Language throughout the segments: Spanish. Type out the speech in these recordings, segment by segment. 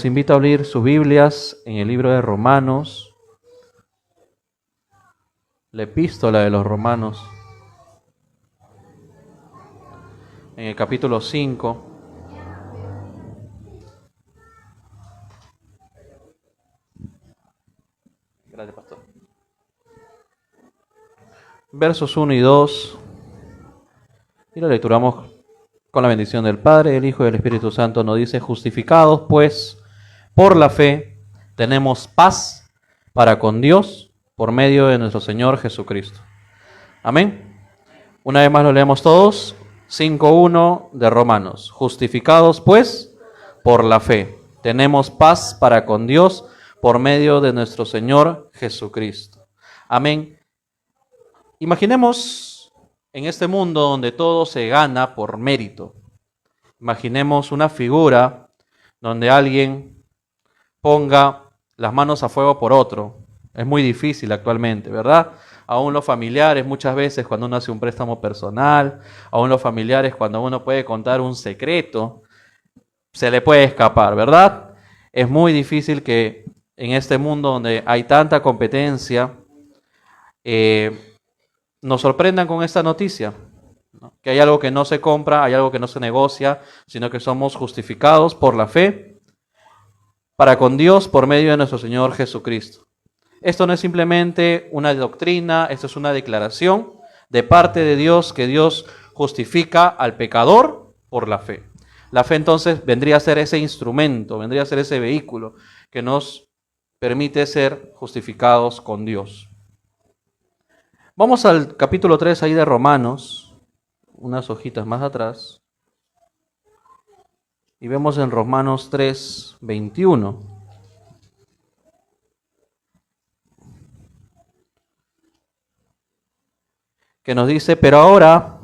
Los invito a abrir sus Biblias en el libro de Romanos, la epístola de los Romanos, en el capítulo 5. Gracias, pastor. Versos 1 y 2. Y lo lecturamos con la bendición del Padre, del Hijo y del Espíritu Santo. Nos dice: justificados pues por la fe, tenemos paz para con Dios por medio de nuestro Señor Jesucristo. Amén. Una vez más lo leemos todos. 5:1 de Romanos. Justificados pues por la fe, tenemos paz para con Dios por medio de nuestro Señor Jesucristo. Amén. Imaginemos en este mundo donde todo se gana por mérito. Imaginemos una figura donde alguien ponga las manos a fuego por otro. Es muy difícil actualmente, ¿verdad? Aún los familiares, muchas veces cuando uno hace un préstamo personal, aún los familiares cuando uno puede contar un secreto, se le puede escapar, ¿verdad? Es muy difícil que en este mundo donde hay tanta competencia, nos sorprendan con esta noticia, ¿no? Que hay algo que no se compra, hay algo que no se negocia, sino que somos justificados por la fe para con Dios por medio de nuestro Señor Jesucristo. Esto no es simplemente una doctrina, esto es una declaración de parte de Dios, que Dios justifica al pecador por la fe. La fe entonces vendría a ser ese instrumento, vendría a ser ese vehículo que nos permite ser justificados con Dios. Vamos al capítulo 3 ahí de Romanos, unas hojitas más atrás. Y vemos en Romanos 3:21. Que nos dice: pero ahora,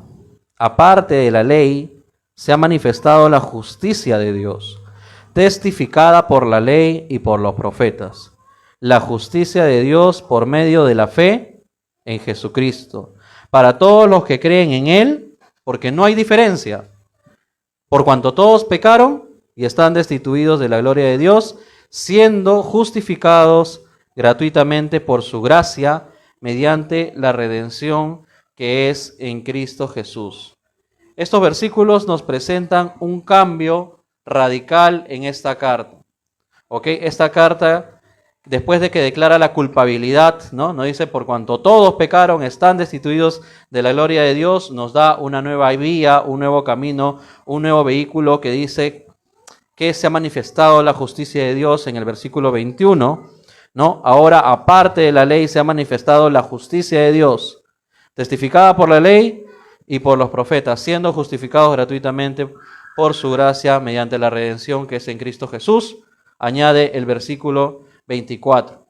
aparte de la ley, se ha manifestado la justicia de Dios, testificada por la ley y por los profetas. La justicia de Dios por medio de la fe en Jesucristo, para todos los que creen en Él, porque no hay diferencia. Por cuanto todos pecaron y están destituidos de la gloria de Dios, siendo justificados gratuitamente por su gracia, mediante la redención que es en Cristo Jesús. Estos versículos nos presentan un cambio radical en esta carta. ¿Ok? Esta carta, después de que declara la culpabilidad, ¿no? Nos dice: por cuanto todos pecaron, están destituidos de la gloria de Dios, nos da una nueva vía, un nuevo camino, un nuevo vehículo, que dice que se ha manifestado la justicia de Dios en el versículo 21, ¿no? Ahora, aparte de la ley, se ha manifestado la justicia de Dios, testificada por la ley y por los profetas, siendo justificados gratuitamente por su gracia mediante la redención que es en Cristo Jesús. Añade el versículo 24.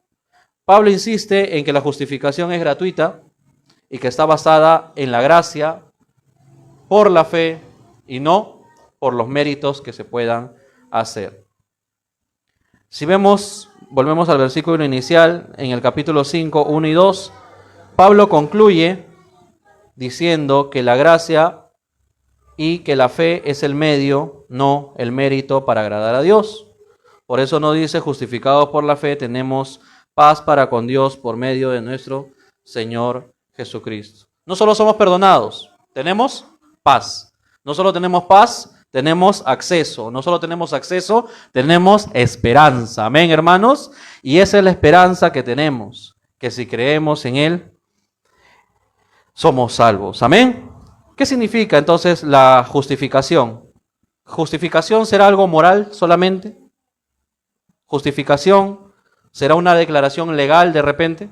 Pablo insiste en que la justificación es gratuita y que está basada en la gracia, por la fe y no por los méritos que se puedan hacer. Si volvemos al versículo inicial, en el capítulo 5, 1 y 2, Pablo concluye diciendo que la gracia y que la fe es el medio, no el mérito, para agradar a Dios. Por eso no dice: justificados por la fe, tenemos paz para con Dios por medio de nuestro Señor Jesucristo. No solo somos perdonados, tenemos paz. No solo tenemos paz, tenemos acceso. No solo tenemos acceso, tenemos esperanza. Amén, hermanos. Y esa es la esperanza que tenemos, que si creemos en Él, somos salvos. Amén. ¿Qué significa entonces la justificación? ¿Justificación será algo moral solamente? ¿Justificación será una declaración legal de repente?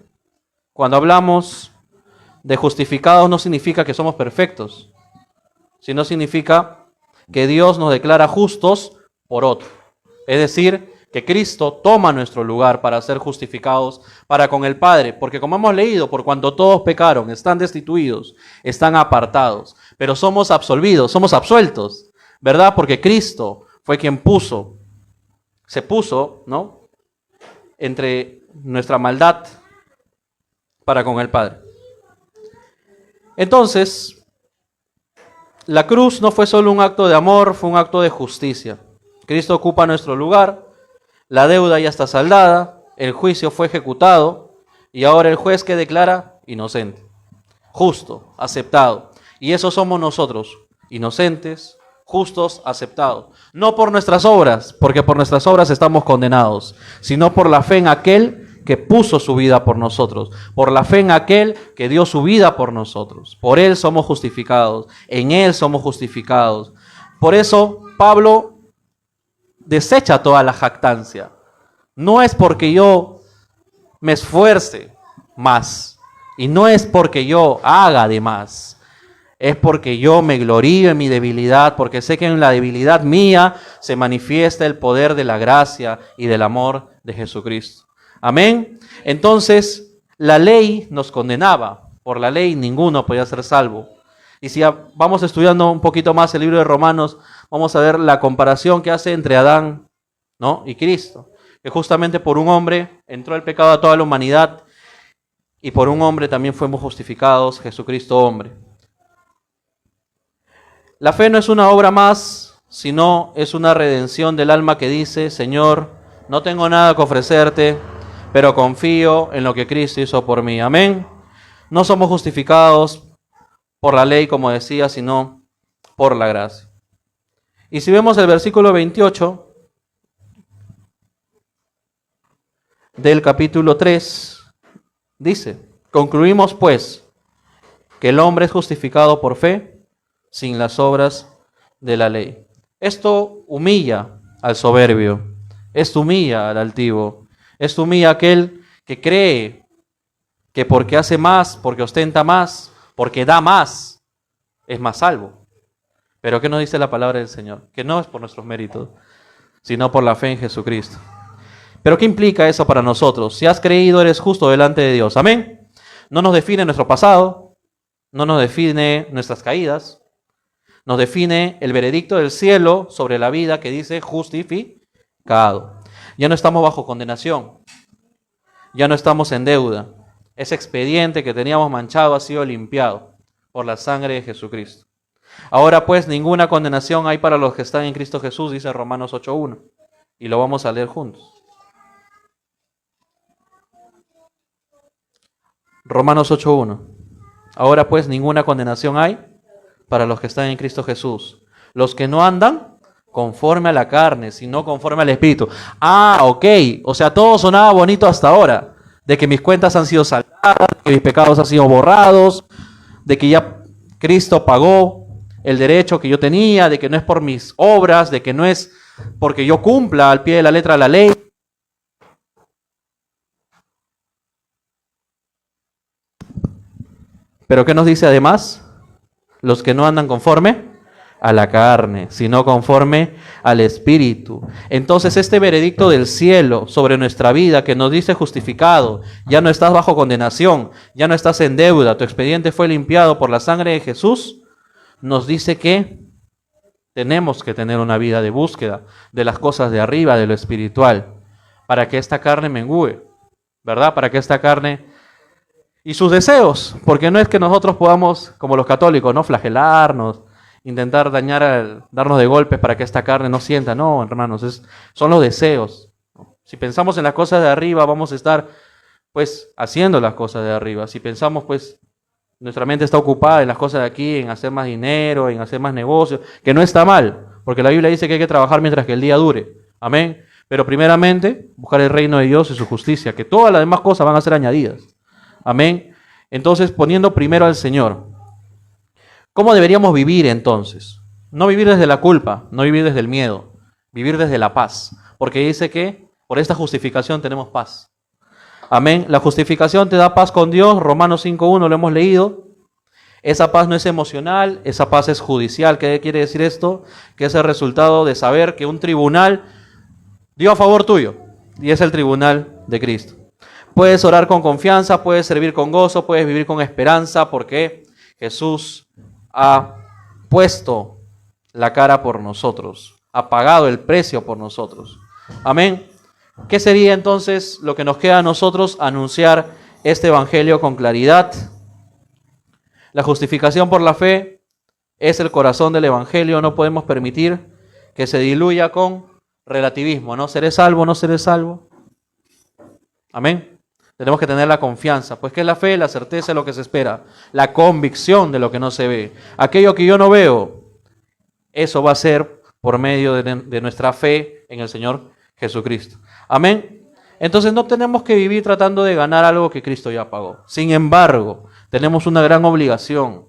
Cuando hablamos de justificados no significa que somos perfectos, sino significa que Dios nos declara justos por otro. Es decir, que Cristo toma nuestro lugar para ser justificados para con el Padre, porque como hemos leído, por cuanto todos pecaron, están destituidos, están apartados, pero somos absolvidos, somos absueltos, ¿verdad? Porque Cristo fue quien se puso, ¿no?, entre nuestra maldad para con el Padre. Entonces, la cruz no fue solo un acto de amor, fue un acto de justicia. Cristo ocupa nuestro lugar La deuda ya está saldada, el juicio fue ejecutado y ahora el juez que declara inocente, justo, aceptado. Y eso somos nosotros, inocentes, justos, aceptados. No por nuestras obras, porque por nuestras obras estamos condenados, sino por la fe en aquel que puso su vida por nosotros, por la fe en aquel que dio su vida por nosotros. Por Él somos justificados, en Él somos justificados. Por eso Pablo desecha toda la jactancia. No es porque yo me esfuerce más, y no es porque yo haga de más, es porque yo me glorío en mi debilidad, porque sé que en la debilidad mía se manifiesta el poder de la gracia y del amor de Jesucristo. Amén. Entonces, la ley nos condenaba. Por la ley ninguno podía ser salvo. Y si vamos estudiando un poquito más el libro de Romanos, vamos a ver la comparación que hace entre Adán, ¿no?, y Cristo. Que justamente por un hombre entró el pecado a toda la humanidad y por un hombre también fuimos justificados, Jesucristo hombre. La fe no es una obra más, sino es una redención del alma que dice: Señor, no tengo nada que ofrecerte, pero confío en lo que Cristo hizo por mí. Amén. No somos justificados por la ley, como decía, sino por la gracia. Y si vemos el versículo 28 del capítulo 3, dice: concluimos pues que el hombre es justificado por fe sin las obras de la ley. Esto humilla al soberbio, esto humilla al altivo, esto humilla a aquel que cree que porque hace más, porque ostenta más, porque da más, es más salvo. Pero ¿qué nos dice la palabra del Señor? Que no es por nuestros méritos, sino por la fe en Jesucristo. Pero ¿qué implica eso para nosotros? Si has creído, eres justo delante de Dios. Amén. No nos define nuestro pasado, no nos define nuestras caídas, nos define el veredicto del cielo sobre la vida que dice justificado. Ya no estamos bajo condenación, ya no estamos en deuda. Ese expediente que teníamos manchado ha sido limpiado por la sangre de Jesucristo. Ahora pues ninguna condenación hay para los que están en Cristo Jesús, dice Romanos 8:1. Y lo vamos a leer juntos. Romanos 8:1. Ahora pues ninguna condenación hay para los que están en Cristo Jesús, los que no andan conforme a la carne, sino conforme al Espíritu. Ok, o sea, todo sonaba bonito hasta ahora, de que mis cuentas han sido saldadas, que mis pecados han sido borrados, de que ya Cristo pagó el derecho que yo tenía, de que no es por mis obras, de que no es porque yo cumpla al pie de la letra la ley. Pero ¿qué nos dice además? Los que no andan conforme a la carne, sino conforme al Espíritu. Entonces este veredicto del cielo sobre nuestra vida que nos dice justificado, ya no estás bajo condenación, ya no estás en deuda, tu expediente fue limpiado por la sangre de Jesús, nos dice que tenemos que tener una vida de búsqueda de las cosas de arriba, de lo espiritual, para que esta carne mengüe, ¿verdad? Para que esta carne y sus deseos, porque no es que nosotros podamos, como los católicos, no flagelarnos, intentar darnos de golpes para que esta carne no sienta. No, hermanos, son los deseos. Si pensamos en las cosas de arriba, vamos a estar pues haciendo las cosas de arriba. Si pensamos pues nuestra mente está ocupada en las cosas de aquí, en hacer más dinero, en hacer más negocios, que no está mal, porque la Biblia dice que hay que trabajar mientras que el día dure. Amén. Pero primeramente, buscar el reino de Dios y su justicia, que todas las demás cosas van a ser añadidas. Amén. Entonces, poniendo primero al Señor. ¿Cómo deberíamos vivir entonces? No vivir desde la culpa, no vivir desde el miedo, vivir desde la paz. Porque dice que por esta justificación tenemos paz. Amén. La justificación te da paz con Dios. Romanos 5:1 lo hemos leído. Esa paz no es emocional, esa paz es judicial. ¿Qué quiere decir esto? Que es el resultado de saber que un tribunal dio a favor tuyo. Y es el tribunal de Cristo. Puedes orar con confianza, puedes servir con gozo, puedes vivir con esperanza, porque Jesús ha puesto la cara por nosotros, ha pagado el precio por nosotros. Amén. ¿Qué sería entonces lo que nos queda a nosotros? Anunciar este evangelio con claridad. La justificación por la fe es el corazón del evangelio. No podemos permitir que se diluya con relativismo, ¿no? ¿Seré salvo o no seré salvo? Amén. Tenemos que tener la confianza, pues ¿qué es la fe? La certeza de lo que se espera, la convicción de lo que no se ve. Aquello que yo no veo, eso va a ser por medio de nuestra fe en el Señor Jesucristo. Amén. Entonces no tenemos que vivir tratando de ganar algo que Cristo ya pagó. Sin embargo, tenemos una gran obligación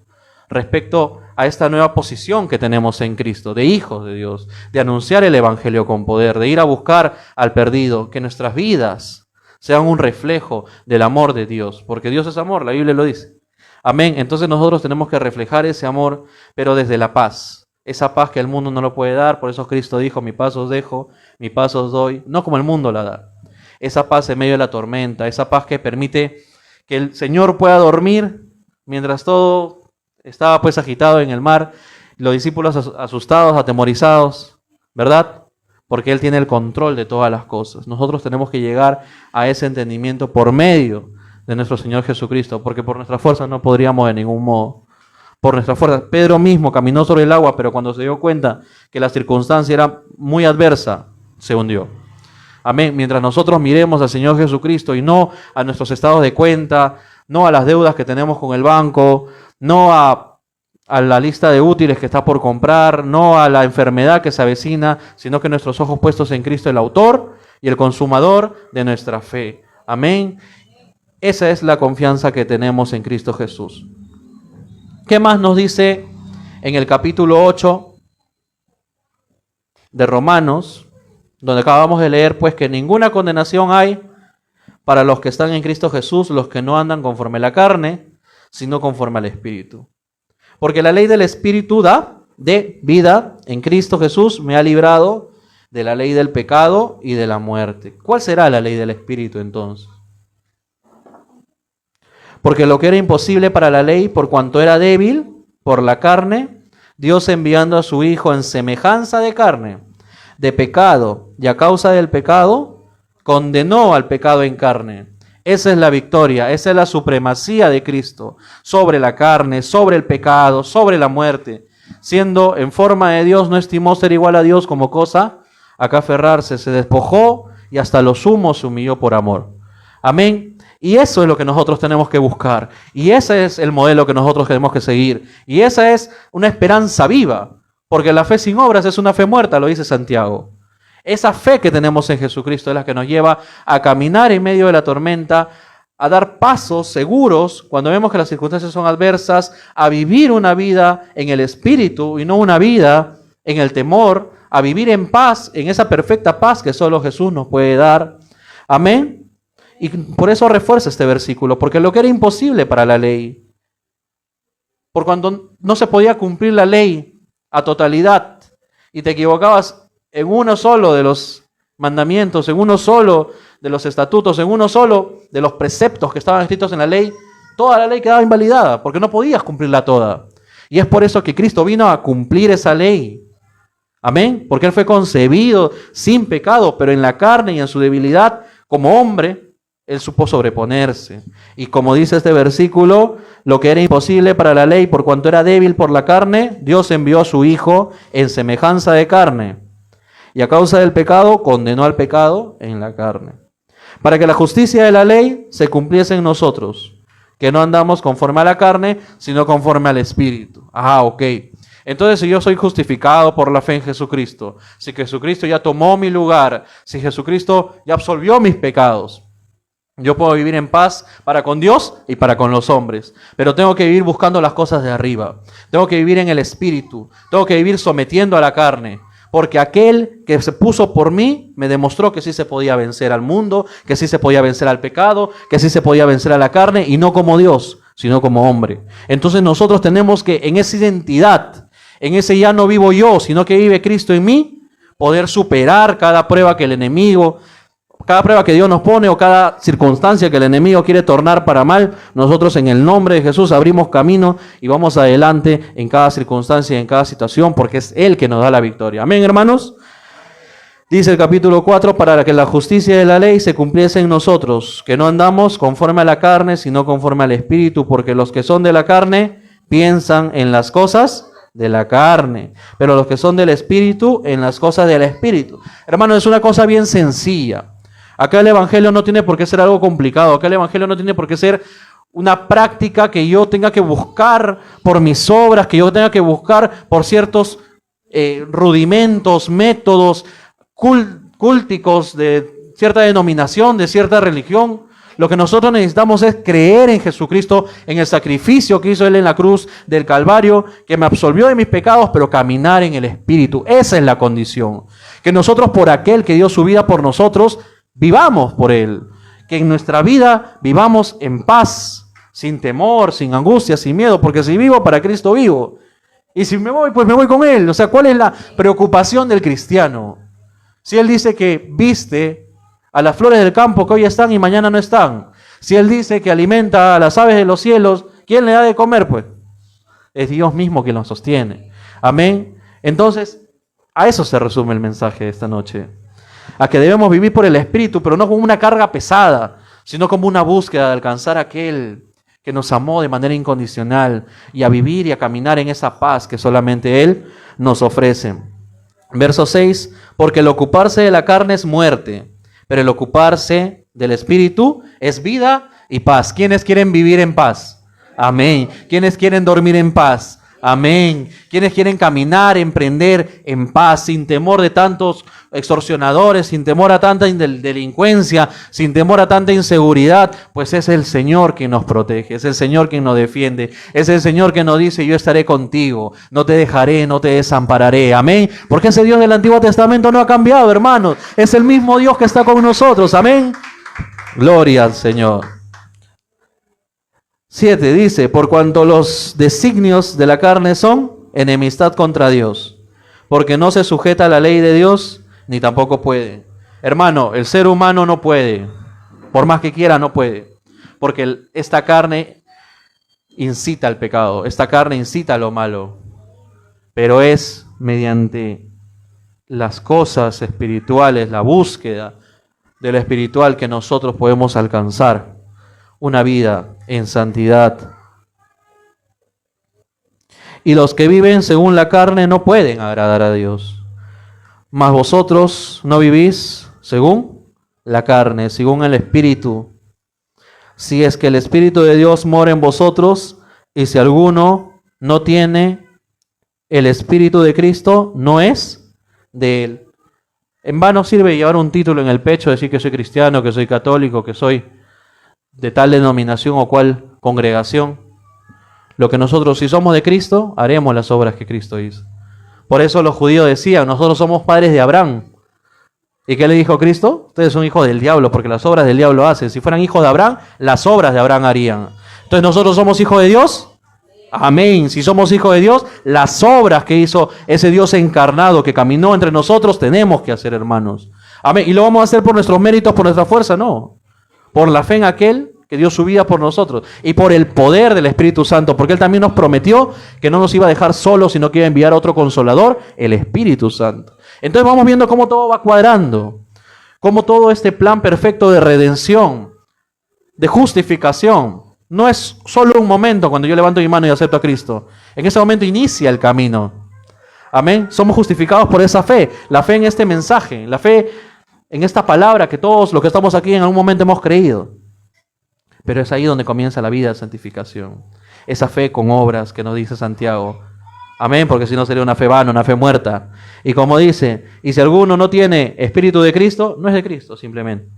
respecto a esta nueva posición que tenemos en Cristo, de hijos de Dios, de anunciar el Evangelio con poder, de ir a buscar al perdido, que nuestras vidas sean un reflejo del amor de Dios, porque Dios es amor, la Biblia lo dice. Amén. Entonces nosotros tenemos que reflejar ese amor, pero desde la paz. Esa paz que el mundo no lo puede dar, por eso Cristo dijo, mi paz os dejo, mi paz os doy, no como el mundo la da. Esa paz en medio de la tormenta, esa paz que permite que el Señor pueda dormir mientras todo estaba pues agitado en el mar, los discípulos asustados, atemorizados, ¿verdad? Porque Él tiene el control de todas las cosas. Nosotros tenemos que llegar a ese entendimiento por medio de nuestro Señor Jesucristo, porque por nuestra fuerza no podríamos de ningún modo. Por nuestra fuerza. Pedro mismo caminó sobre el agua, pero cuando se dio cuenta que la circunstancia era muy adversa, se hundió. Amén. Mientras nosotros miremos al Señor Jesucristo y no a nuestros estados de cuenta, no a las deudas que tenemos con el banco, no a la lista de útiles que está por comprar, no a la enfermedad que se avecina, sino que nuestros ojos puestos en Cristo, el autor y el consumador de nuestra fe. Amén. Esa es la confianza que tenemos en Cristo Jesús. ¿Qué más nos dice en el capítulo 8 de Romanos, donde acabamos de leer, pues que ninguna condenación hay para los que están en Cristo Jesús, los que no andan conforme a la carne, sino conforme al Espíritu? Porque la ley del Espíritu da de vida en Cristo Jesús me ha librado de la ley del pecado y de la muerte. ¿Cuál será la ley del Espíritu entonces? Porque lo que era imposible para la ley, por cuanto era débil por la carne, Dios enviando a su Hijo en semejanza de carne, de pecado, y a causa del pecado, condenó al pecado en carne. Esa es la victoria, esa es la supremacía de Cristo sobre la carne, sobre el pecado, sobre la muerte. Siendo en forma de Dios, no estimó ser igual a Dios como cosa a que aferrarse, se despojó y hasta lo sumo se humilló por amor. Amén. Y eso es lo que nosotros tenemos que buscar. Y ese es el modelo que nosotros tenemos que seguir. Y esa es una esperanza viva. Porque la fe sin obras es una fe muerta, lo dice Santiago. Esa fe que tenemos en Jesucristo es la que nos lleva a caminar en medio de la tormenta, a dar pasos seguros cuando vemos que las circunstancias son adversas, a vivir una vida en el Espíritu y no una vida en el temor, a vivir en paz, en esa perfecta paz que solo Jesús nos puede dar. Amén. Y por eso refuerza este versículo, porque lo que era imposible para la ley, por cuando no se podía cumplir la ley a totalidad y te equivocabas en uno solo de los mandamientos, en uno solo de los estatutos, en uno solo de los preceptos que estaban escritos en la ley, toda la ley quedaba invalidada porque no podías cumplirla toda. Y es por eso que Cristo vino a cumplir esa ley. Amén. Porque Él fue concebido sin pecado, pero en la carne y en su debilidad como hombre, Él supo sobreponerse. Y como dice este versículo, lo que era imposible para la ley, por cuanto era débil por la carne, Dios envió a su Hijo en semejanza de carne. Y a causa del pecado, condenó al pecado en la carne. Para que la justicia de la ley se cumpliese en nosotros, que no andamos conforme a la carne, sino conforme al Espíritu. Ok. Entonces, si yo soy justificado por la fe en Jesucristo, si Jesucristo ya tomó mi lugar, si Jesucristo ya absolvió mis pecados, yo puedo vivir en paz para con Dios y para con los hombres. Pero tengo que vivir buscando las cosas de arriba. Tengo que vivir en el Espíritu. Tengo que vivir sometiendo a la carne. Porque aquel que se puso por mí me demostró que sí se podía vencer al mundo, que sí se podía vencer al pecado, que sí se podía vencer a la carne, y no como Dios, sino como hombre. Entonces nosotros tenemos que en esa identidad, en ese ya no vivo yo, sino que vive Cristo en mí, poder superar cada prueba que el enemigo, cada prueba que Dios nos pone o cada circunstancia que el enemigo quiere tornar para mal. Nosotros en el nombre de Jesús abrimos camino y vamos adelante en cada circunstancia y en cada situación, porque es Él que nos da la victoria. Amén, hermanos. Dice el capítulo 4, para que la justicia de la ley se cumpliese en nosotros, que no andamos conforme a la carne, sino conforme al Espíritu, porque los que son de la carne piensan en las cosas de la carne, pero los que son del Espíritu, en las cosas del Espíritu. Hermano, es una cosa bien sencilla. Acá el Evangelio no tiene por qué ser algo complicado. Acá el Evangelio no tiene por qué ser una práctica que yo tenga que buscar por mis obras, que yo tenga que buscar por ciertos rudimentos, métodos cúlticos de cierta denominación, de cierta religión. Lo que nosotros necesitamos es creer en Jesucristo, en el sacrificio que hizo Él en la cruz del Calvario, que me absolvió de mis pecados, pero caminar en el Espíritu. Esa es la condición. Que nosotros, por aquel que dio su vida por nosotros, vivamos por Él. Que en nuestra vida vivamos en paz, sin temor, sin angustia, sin miedo, porque si vivo, para Cristo vivo. Y si me voy, pues me voy con Él. O sea, ¿cuál es la preocupación del cristiano? Si Él dice que viste a las flores del campo que hoy están y mañana no están. Si Él dice que alimenta a las aves de los cielos, ¿quién le da de comer? Pues es Dios mismo quien los sostiene. Amén. Entonces, a eso se resume el mensaje de esta noche. A que debemos vivir por el Espíritu, pero no como una carga pesada, sino como una búsqueda de alcanzar a aquel que nos amó de manera incondicional y a vivir y a caminar en esa paz que solamente Él nos ofrece. Verso 6, porque el ocuparse de la carne es muerte, pero el ocuparse del Espíritu es vida y paz. ¿Quiénes quieren vivir en paz? Amén. ¿Quiénes quieren dormir en paz? Amén. ¿Quiénes quieren caminar, emprender en paz, sin temor de tantos extorsionadores, sin temor a tanta delincuencia, sin temor a tanta inseguridad? Pues es el Señor quien nos protege, es el Señor quien nos defiende, es el Señor quien nos dice: yo estaré contigo, no te dejaré, no te desampararé. Amén. Porque ese Dios del Antiguo Testamento no ha cambiado, hermanos. Es el mismo Dios que está con nosotros. Amén. Gloria al Señor. 7 dice: por cuanto los designios de la carne son enemistad contra Dios, porque no se sujeta a la ley de Dios, ni tampoco puede. Hermano, el ser humano no puede, por más que quiera no puede, porque esta carne incita al pecado, esta carne incita a lo malo, pero es mediante las cosas espirituales, la búsqueda de lo espiritual, que nosotros podemos alcanzar una vida en santidad. Y los que viven según la carne no pueden agradar a Dios. Mas vosotros no vivís según la carne, según el Espíritu. Si es que el Espíritu de Dios mora en vosotros, y si alguno no tiene el Espíritu de Cristo, no es de Él. En vano sirve llevar un título en el pecho, decir que soy cristiano, que soy católico, que soy de tal denominación o cual congregación. Lo que nosotros, si somos de Cristo, haremos las obras que Cristo hizo. Por eso los judíos decían: nosotros somos padres de Abraham. ¿Y qué le dijo Cristo? Ustedes son hijos del diablo, porque las obras del diablo hacen. Si fueran hijos de Abraham, las obras de Abraham harían. Entonces, ¿nosotros somos hijos de Dios? Amén. Si somos hijos de Dios, las obras que hizo ese Dios encarnado que caminó entre nosotros, tenemos que hacer, hermanos. Amén. ¿Y lo vamos a hacer por nuestros méritos, por nuestra fuerza? No. Por la fe en aquel que dio su vida por nosotros y por el poder del Espíritu Santo, porque Él también nos prometió que no nos iba a dejar solos, sino que iba a enviar otro Consolador, el Espíritu Santo. Entonces vamos viendo cómo todo va cuadrando, cómo todo este plan perfecto de redención, de justificación, no es solo un momento cuando yo levanto mi mano y acepto a Cristo. En ese momento inicia el camino. Amén. Somos justificados por esa fe, la fe en este mensaje, la fe en esta palabra que todos los que estamos aquí en algún momento hemos creído. Pero es ahí donde comienza la vida de santificación. Esa fe con obras que nos dice Santiago. Amén, porque si no sería una fe vana, una fe muerta. Y como dice: y si alguno no tiene Espíritu de Cristo, no es de Cristo simplemente.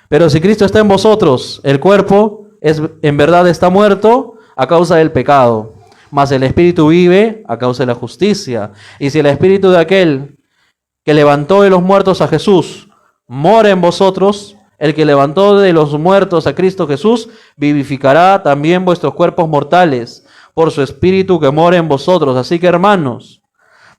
Pero si Cristo está en vosotros, el cuerpo en verdad está muerto a causa del pecado, mas el Espíritu vive a causa de la justicia. Y si el Espíritu de aquel que levantó de los muertos a Jesús mora en vosotros, el que levantó de los muertos a Cristo Jesús vivificará también vuestros cuerpos mortales por su Espíritu que mora en vosotros. Así que, hermanos,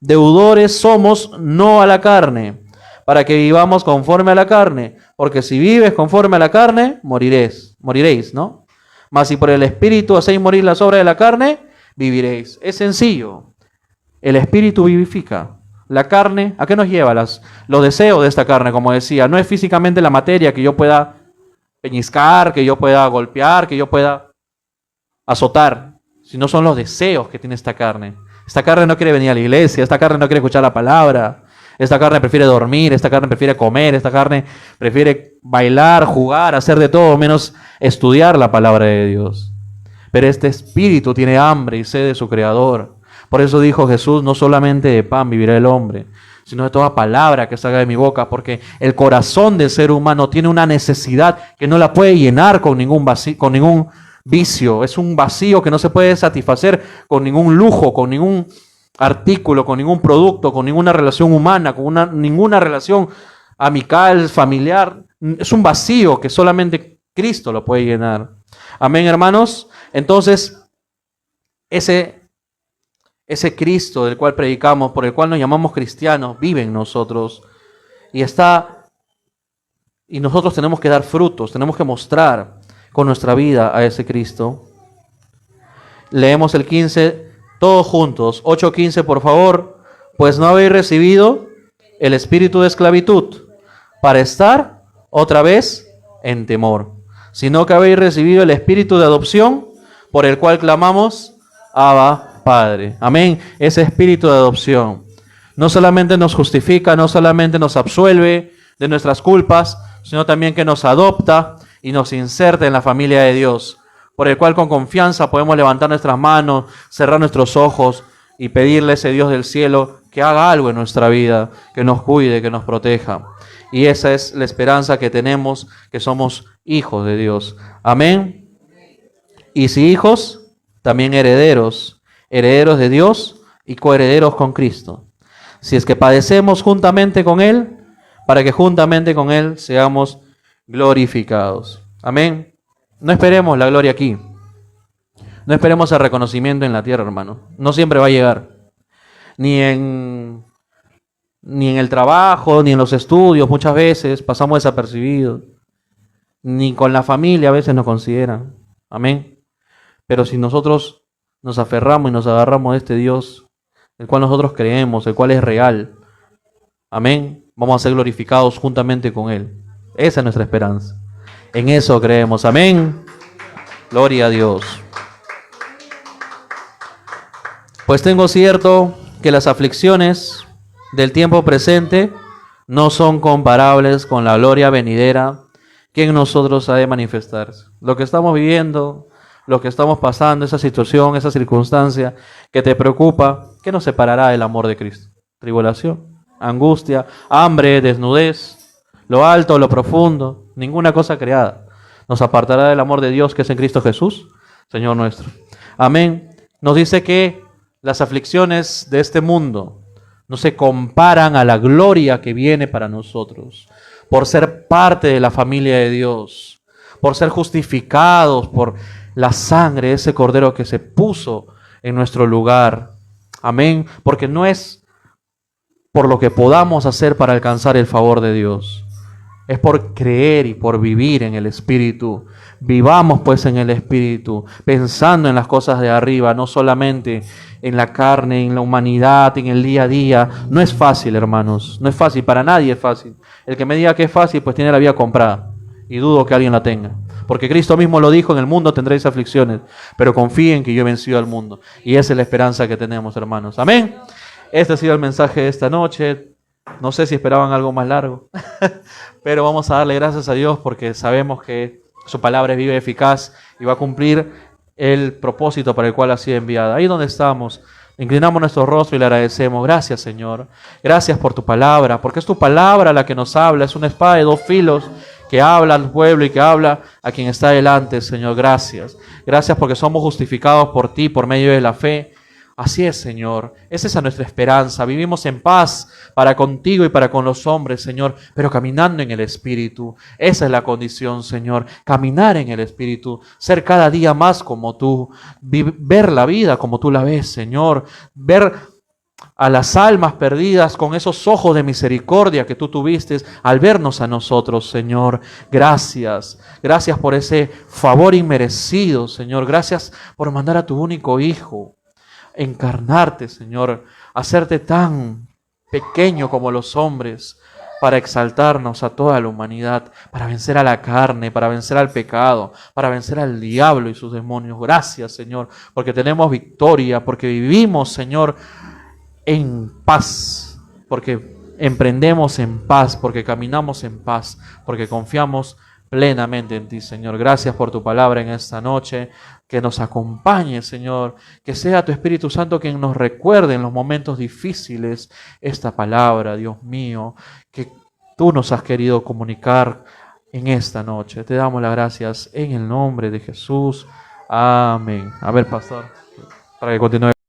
deudores somos no a la carne, para que vivamos conforme a la carne, porque si vives conforme a la carne, moriréis, ¿no? Mas si por el Espíritu hacéis morir las obras de la carne, viviréis. Es sencillo. El Espíritu vivifica. La carne, ¿a qué nos lleva? Los deseos de esta carne, como decía. No es físicamente la materia que yo pueda peñiscar, que yo pueda golpear, que yo pueda azotar, sino son los deseos que tiene esta carne. Esta carne no quiere venir a la iglesia, esta carne no quiere escuchar la palabra, esta carne prefiere dormir, esta carne prefiere comer, esta carne prefiere bailar, jugar, hacer de todo menos estudiar la palabra de Dios. Pero este espíritu tiene hambre y sed de su Creador. Por eso dijo Jesús, no solamente de pan vivirá el hombre, sino de toda palabra que salga de mi boca, porque el corazón del ser humano tiene una necesidad que no la puede llenar con ningún vicio. Es un vacío que no se puede satisfacer con ningún lujo, con ningún artículo, con ningún producto, con ninguna relación humana, con ninguna relación amical, familiar. Es un vacío que solamente Cristo lo puede llenar. Amén, hermanos. Entonces, ese Cristo del cual predicamos, por el cual nos llamamos cristianos, vive en nosotros y nosotros tenemos que dar frutos, tenemos que mostrar con nuestra vida a ese Cristo. Leemos el 15, todos juntos, 8:15 por favor. Pues no habéis recibido el espíritu de esclavitud para estar otra vez en temor, sino que habéis recibido el espíritu de adopción por el cual clamamos, Abba, Padre. Amén. Ese espíritu de adopción no solamente nos justifica, no solamente nos absuelve de nuestras culpas, sino también que nos adopta y nos inserta en la familia de Dios, por el cual con confianza podemos levantar nuestras manos, cerrar nuestros ojos y pedirle a ese Dios del cielo que haga algo en nuestra vida, que nos cuide, que nos proteja. Y esa es la esperanza que tenemos, que somos hijos de Dios. Amén. Y si hijos, también herederos, herederos de Dios y coherederos con Cristo. Si es que padecemos juntamente con Él, para que juntamente con Él seamos glorificados. Amén. No esperemos la gloria aquí. No esperemos el reconocimiento en la tierra, hermano. No siempre va a llegar. Ni en el trabajo, ni en los estudios. Muchas veces pasamos desapercibidos. Ni con la familia a veces nos consideran. Amén. Pero si nosotros nos aferramos y nos agarramos de este Dios, el cual nosotros creemos, el cual es real, amén, vamos a ser glorificados juntamente con Él. Esa es nuestra esperanza. En eso creemos. Amén. Gloria a Dios. Pues tengo cierto que las aflicciones del tiempo presente no son comparables con la gloria venidera que en nosotros ha de manifestarse. Lo que estamos viviendo, lo que estamos pasando, esa situación, esa circunstancia que te preocupa, ¿qué nos separará del amor de Cristo? Tribulación, angustia, hambre, desnudez, lo alto, lo profundo, ninguna cosa creada nos apartará del amor de Dios que es en Cristo Jesús, Señor nuestro. Amén. Nos dice que las aflicciones de este mundo no se comparan a la gloria que viene para nosotros, por ser parte de la familia de Dios, por ser justificados por la sangre de ese Cordero que se puso en nuestro lugar. Amén. Porque no es por lo que podamos hacer para alcanzar el favor de Dios. Es por creer y por vivir en el Espíritu. Vivamos pues en el Espíritu, pensando en las cosas de arriba, no solamente en la carne, en la humanidad, en el día a día. No es fácil, hermanos. No es fácil, para nadie es fácil. El que me diga que es fácil, pues tiene la vida comprada. Y dudo que alguien la tenga. Porque Cristo mismo lo dijo, en el mundo tendréis aflicciones, pero confíen que yo he vencido al mundo. Y esa es la esperanza que tenemos, hermanos. Amén. Este ha sido el mensaje de esta noche. No sé si esperaban algo más largo, pero vamos a darle gracias a Dios porque sabemos que su palabra es viva y eficaz y va a cumplir el propósito para el cual ha sido enviada. Ahí donde estamos, inclinamos nuestro rostro y le agradecemos. Gracias, Señor. Gracias por tu palabra, porque es tu palabra la que nos habla. Es una espada de dos filos que habla al pueblo y que habla a quien está delante, Señor. Gracias. Gracias porque somos justificados por ti, por medio de la fe. Así es, Señor. Esa es nuestra esperanza. Vivimos en paz para contigo y para con los hombres, Señor, pero caminando en el Espíritu. Esa es la condición, Señor. Caminar en el Espíritu. Ser cada día más como tú. Ver la vida como tú la ves, Señor. Ver a las almas perdidas con esos ojos de misericordia que tú tuviste al vernos a nosotros, Señor. Gracias. Gracias por ese favor inmerecido, Señor. Gracias por mandar a tu único Hijo. Encarnarte, Señor, hacerte tan pequeño como los hombres, para exaltarnos a toda la humanidad, para vencer a la carne, para vencer al pecado, para vencer al diablo y sus demonios. Gracias, Señor, porque tenemos victoria, porque vivimos, Señor, en paz, porque emprendemos en paz, porque caminamos en paz, porque confiamos plenamente en ti, Señor. Gracias por tu palabra en esta noche, que nos acompañe, Señor, que sea tu Espíritu Santo quien nos recuerde en los momentos difíciles esta palabra, Dios mío, que tú nos has querido comunicar en esta noche. Te damos las gracias en el nombre de Jesús. Amén. A ver, pastor, para que continúe.